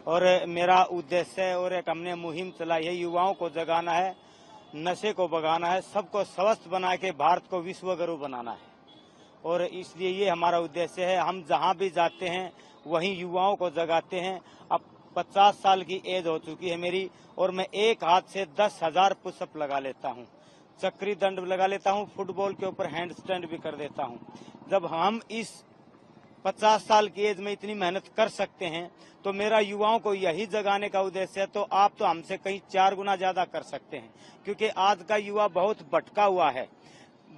और मेरा उद्देश्य और एक हमने मुहिम चलाई है, युवाओं को जगाना है, नशे को भगाना है, सबको स्वस्थ बना के भारत को विश्व गुरु बनाना है। और इसलिए ये हमारा उद्देश्य है। हम जहाँ भी जाते हैं वहीं युवाओं को जगाते हैं। अब 50 साल की एज हो चुकी है मेरी और मैं एक हाथ से 10,000 पुशअप लगा लेता हूँ, चक्री दंड लगा लेता हूँ, फुटबॉल के ऊपर हैंड स्टैंड भी कर देता हूँ। जब हम इस 50 साल की एज में इतनी मेहनत कर सकते हैं तो मेरा युवाओं को यही जगाने का उद्देश्य है। तो आप तो हमसे कहीं 4 गुना ज्यादा कर सकते हैं, क्योंकि आज का युवा बहुत भटका हुआ है।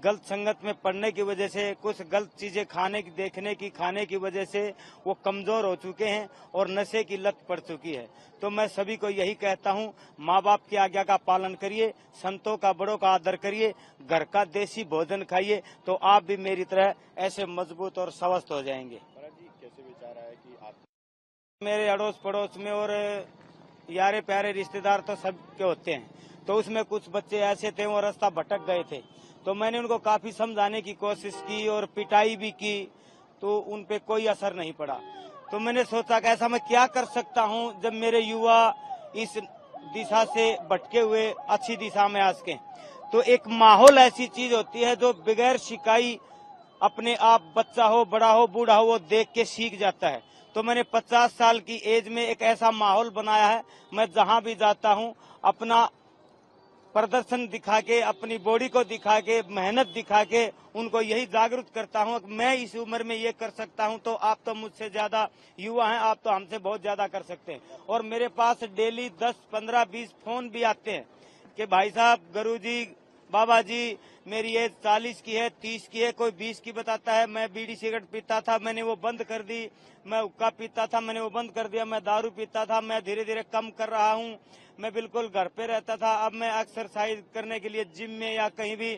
गलत संगत में पड़ने की वजह से, कुछ गलत चीजें खाने की वजह से वो कमजोर हो चुके हैं और नशे की लत पड़ चुकी है। तो मैं सभी को यही कहता हूँ, माँ बाप की आज्ञा का पालन करिए, संतों का बड़ों का आदर करिए, घर का देसी भोजन खाइए, तो आप भी मेरी तरह ऐसे मजबूत और स्वस्थ हो जाएंगे। कैसे विचार आया कि आप मेरे अड़ोस पड़ोस में और यारे प्यारे रिश्तेदार तो सबके होते हैं, तो उसमें कुछ बच्चे ऐसे थे वो रास्ता भटक गए थे, तो मैंने उनको काफी समझाने की कोशिश की और पिटाई भी की, तो उन पे कोई असर नहीं पड़ा। तो मैंने सोचा कि ऐसा मैं क्या कर सकता हूँ जब मेरे युवा इस दिशा से भटके हुए अच्छी दिशा में आ सकें। तो एक माहौल ऐसी चीज होती है जो बगैर शिकाई अपने आप, बच्चा हो बड़ा हो बूढ़ा हो, वो देख के सीख जाता है। तो मैंने 50 साल की एज में एक ऐसा माहौल बनाया है, मैं जहां भी जाता हूं अपना प्रदर्शन दिखा के, अपनी बॉडी को दिखा के, मेहनत दिखा के उनको यही जागरूक करता हूं कि मैं इस उम्र में ये कर सकता हूं, तो आप तो मुझसे ज्यादा युवा हैं, आप तो हमसे बहुत ज्यादा कर सकते हैं। और मेरे पास डेली 10, 15, 20 फोन भी आते हैं कि भाई साहब, गुरुजी, बाबा जी, मेरी एज 40 की है, 30 की है, कोई 20 की बताता है। मैं बीड़ी सिगरेट पीता था, मैंने वो बंद कर दी। मैं हुक्का पीता था, मैंने वो बंद कर दिया। मैं दारू पीता था, मैं धीरे धीरे कम कर रहा हूँ। मैं बिल्कुल घर पे रहता था, अब मैं एक्सरसाइज करने के लिए जिम में या कहीं भी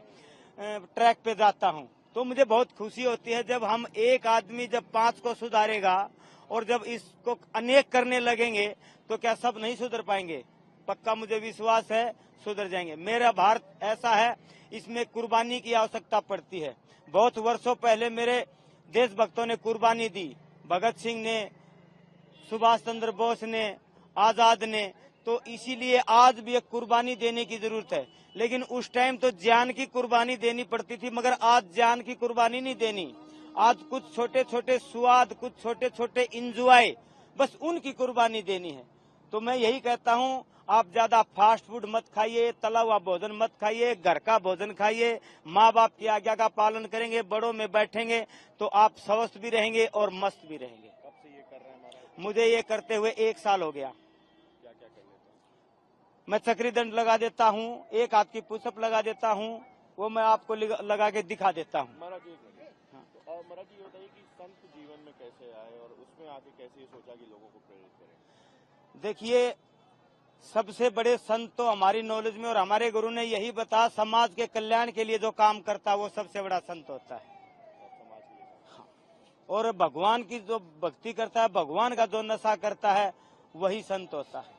ट्रैक पे जाता हूँ। तो मुझे बहुत खुशी होती है जब हम एक आदमी जब 5 को सुधारेगा और जब इसको अनेक करने लगेंगे तो क्या सब नहीं सुधर पाएंगे? पक्का मुझे विश्वास है सुधर जाएंगे। मेरा भारत ऐसा है, इसमें कुर्बानी की आवश्यकता पड़ती है। बहुत वर्षों पहले मेरे देशभक्तों ने कुर्बानी दी, भगत सिंह ने, सुभाष चंद्र बोस ने, आजाद ने। तो इसीलिए आज भी एक कुर्बानी देने की जरूरत है। लेकिन उस टाइम तो जान की कुर्बानी देनी पड़ती थी, मगर आज जान की कुर्बानी नहीं देनी। आज कुछ छोटे छोटे स्वाद, कुछ छोटे छोटे इंजॉय, बस उनकी कुर्बानी देनी है। तो मैं यही कहता हूँ, आप ज्यादा फास्ट फूड मत खाइए, तला हुआ भोजन मत खाइए, घर का भोजन खाइए। माँ बाप की आज्ञा का पालन करेंगे, बड़ों में बैठेंगे, तो आप स्वस्थ भी रहेंगे और मस्त भी रहेंगे। कब से ये कर रहे हैं महाराज? मुझे ये करते हुए 1 साल हो गया। क्या क्या कर लेते हैं? मैं चक्री दंड लगा देता हूँ, एक हाथ की पुशअप लगा देता हूँ, वो मैं आपको लगा के दिखा देता हूँ। महाराज जी, एक मिनट। तो और महाराज जी, ये बताइए कि संत जीवन में कैसे आए और उसमें आके कैसे ये सोचा कि लोगों को प्रेरित करें? देखिए, सबसे बड़े संत तो हमारी नॉलेज में और हमारे गुरु ने यही बताया, समाज के कल्याण के लिए जो काम करता है वो सबसे बड़ा संत होता है। समाज के लिए। और भगवान की जो भक्ति करता है, भगवान का जो नशा करता है, वही संत होता है।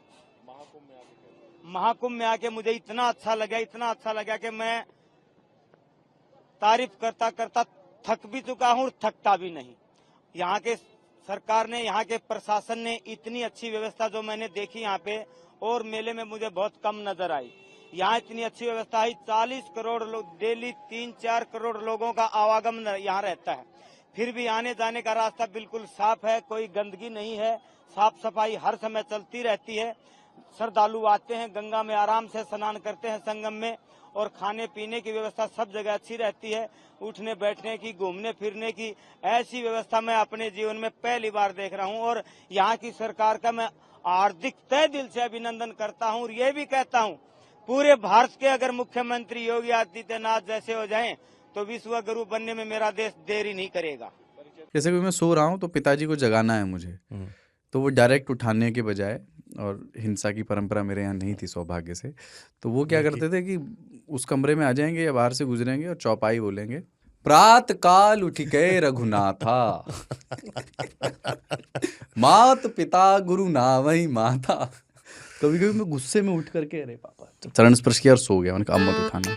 महाकुंभ में आके कैसे? महाकुंभ में आके मुझे इतना अच्छा लगा कि मैं तारीफ करता करता थक भी चुका हूँ और थकता भी नहीं। यहाँ के सरकार ने, यहाँ के प्रशासन ने इतनी अच्छी व्यवस्था जो मैंने देखी यहाँ पे, और मेले में मुझे बहुत कम नजर आई। यहाँ इतनी अच्छी व्यवस्था है, 40 करोड़ लोग डेली, 3-4 करोड़ लोगों का आवागमन यहाँ रहता है। फिर भी आने जाने का रास्ता बिल्कुल साफ है, कोई गंदगी नहीं है, साफ सफाई हर समय चलती रहती है। श्रद्धालु आते हैं, गंगा में आराम से स्नान करते हैं संगम में, और खाने पीने की व्यवस्था सब जगह अच्छी रहती है। उठने बैठने की, घूमने फिरने की ऐसी व्यवस्था मैं अपने जीवन में पहली बार देख रहा हूँ। और यहाँ की सरकार का मैं हार्दिक तहे दिल से अभिनंदन करता हूँ और ये भी कहता हूँ, पूरे भारत के अगर मुख्यमंत्री योगी आदित्यनाथ जैसे हो जाएं तो विश्व गुरु बनने में मेरा देश देरी नहीं करेगा। जैसे कि मैं सो रहा हूँ तो पिताजी को जगाना है मुझे, तो वो डायरेक्ट उठाने के बजाय, और हिंसा की परंपरा मेरे यहाँ नहीं थी सौभाग्य से, तो वो क्या करते थे कि उस कमरे में आ जाएंगे या बाहर से गुजरेंगे और चौपाई बोलेंगे, प्रात काल उठिके रघुनाथा मात पिता गुरु नावहि माता। कभी कभी मैं गुस्से में उठ करके, अरे पापा, चरण स्पर्श किया और सो गया। मैंने कहा अब मत उठाना।